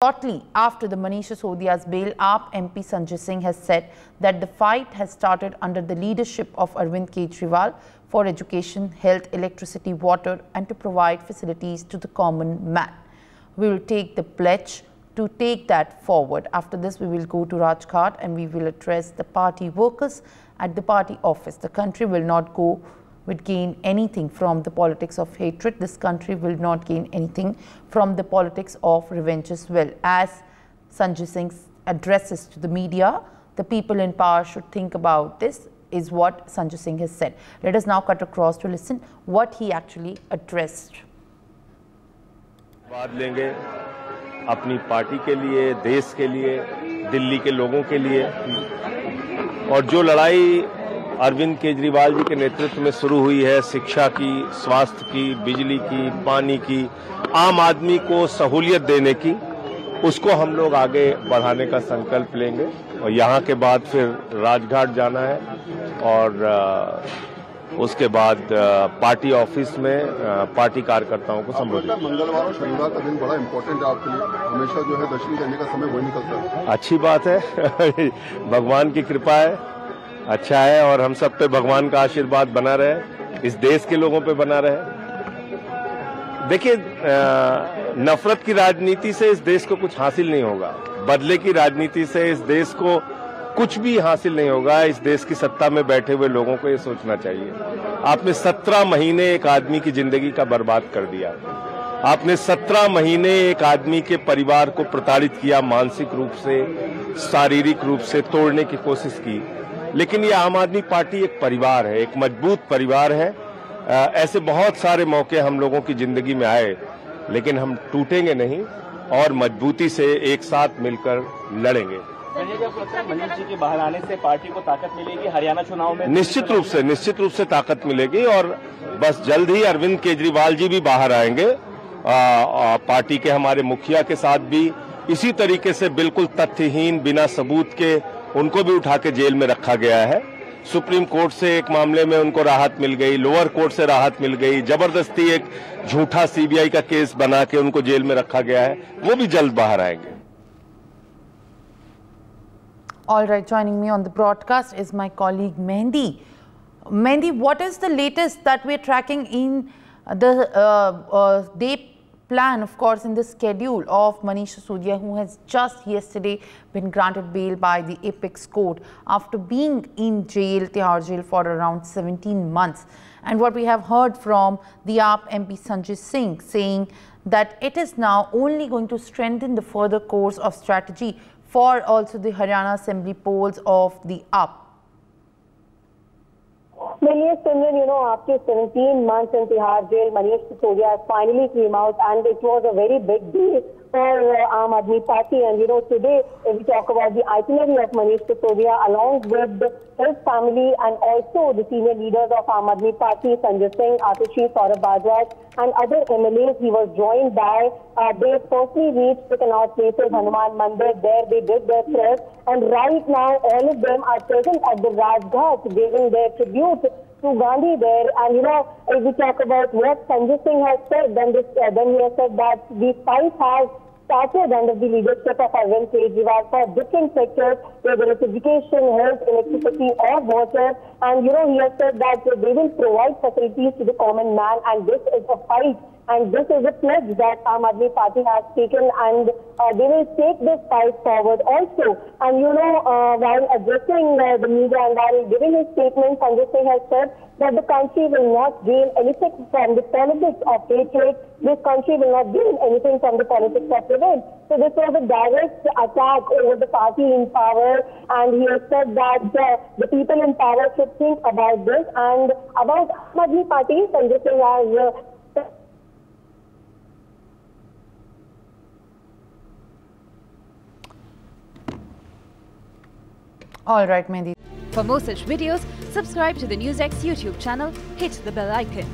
Shortly after the Manish Sisodia's bail, AAP MP Sanjay Singh has said that the fight has started under the leadership of Arvind Kejriwal for education, health, electricity, water and to provide facilities to the common man. We will take the pledge to take that forward. After this, we will go to Rajghat and we will address the party workers at the party office. The country will not gain anything from the politics of hatred. This country will not gain anything from the politics of revenge as well. As Sanjay Singh addresses to the media, the people in power should think about this, is what Sanjay Singh has said. Let us now cut across to listen what he actually addressed. बात लेंगे अपनी party के लिए, देश के लिए, दिल्ली के लोगों के लिए, और जो लड़ाई अरविंद केजरीवाल जी के नेतृत्व में शुरू हुई है, शिक्षा की, स्वास्थ्य की, बिजली की, पानी की, आम आदमी को सहूलियत देने की, उसको हम लोग आगे बढ़ाने का संकल्प लेंगे। और यहाँ के बाद फिर राजघाट जाना है और उसके बाद पार्टी ऑफिस में पार्टी कार्यकर्ताओं को संबोधित। मंगलवार और शनिवार का दिन बड़ा इम्पोर्टेंट है आपके लिए, हमेशा जो है दर्शन करने का समय वही निकलता है। अच्छी बात है भगवान की कृपा है, अच्छा है, और हम सब पे भगवान का आशीर्वाद बना रहे, इस देश के लोगों पे बना रहे। देखिए, नफरत की राजनीति से इस देश को कुछ हासिल नहीं होगा, बदले की राजनीति से इस देश को कुछ भी हासिल नहीं होगा। इस देश की सत्ता में बैठे हुए लोगों को ये सोचना चाहिए, आपने 17 महीने एक आदमी की जिंदगी का बर्बाद कर दिया, आपने 17 महीने एक आदमी के परिवार को प्रताड़ित किया, मानसिक रूप से, शारीरिक रूप से तोड़ने की कोशिश की। लेकिन ये आम आदमी पार्टी एक परिवार है, एक मजबूत परिवार है। ऐसे बहुत सारे मौके हम लोगों की जिंदगी में आए, लेकिन हम टूटेंगे नहीं और मजबूती से एक साथ मिलकर लड़ेंगे। मनीष जी के बाहर आने से पार्टी को ताकत मिलेगी हरियाणा चुनाव में? निश्चित रूप से ताकत मिलेगी, और बस जल्द ही अरविंद केजरीवाल जी भी बाहर आएंगे। पार्टी के हमारे मुखिया के साथ भी इसी तरीके से बिल्कुल तथ्यहीन, बिना सबूत के उनको भी उठा के जेल में रखा गया है। सुप्रीम कोर्ट से एक मामले में उनको राहत मिल गई, लोअर कोर्ट से राहत मिल गई, जबरदस्ती एक झूठा सीबीआई का केस बना के उनको जेल में रखा गया है, वो भी जल्द बाहर आएंगे। All right, joining me on the broadcast is my colleague Mehndi. Mehndi, what is the latest that we are tracking in the day plan, of course, in the schedule of Manish Sisodia, who has just yesterday been granted bail by the Apex Court after being in jail, Tihar jail, for around 17 months. And what we have heard from the AAP MP Sanjay Singh saying that it is now only going to strengthen the further course of strategy for also the Haryana Assembly polls of the AAP. Yes, Simran, after 17 months in Tihar jail, Manish Sisodia finally came out, and it was a very big deal for Aam Aadmi Party. And today we talk about the itinerary of Manish Sisodia along with his family and also the senior leaders of Aam Aadmi Party, Sanjay Singh, Atishi, Saurabh Bhardwaj and other MLAs. He was joined by, they personally reached the Connaught Places, Hanuman Mandir. There they did their prayers, and right now all of them are present at the Rajghat giving their tribute to Gandhi there. And if we talk about what Sanjay Singh has said, then he has said that the fight has started under the leadership of Arvind Kejriwal for different sectors, whether it's education, health, electricity or water. And he has said that they will provide facilities to the common man, and this is a fight. And this is a pledge that Aam Aadmi Party has taken, and they will take this fight forward also. And while addressing the media and while giving his statement, Sanjay Singh has said that the country will not gain anything from the politics of hatred. This country will not gain anything from the politics of revenge. So this was a direct attack over the party in power, and he has said that the people in power should think about this. And about Aam Aadmi Party, Sanjay Singh has All right, Mehndi. For more such videos, subscribe to the NewsX YouTube channel, hit the bell icon.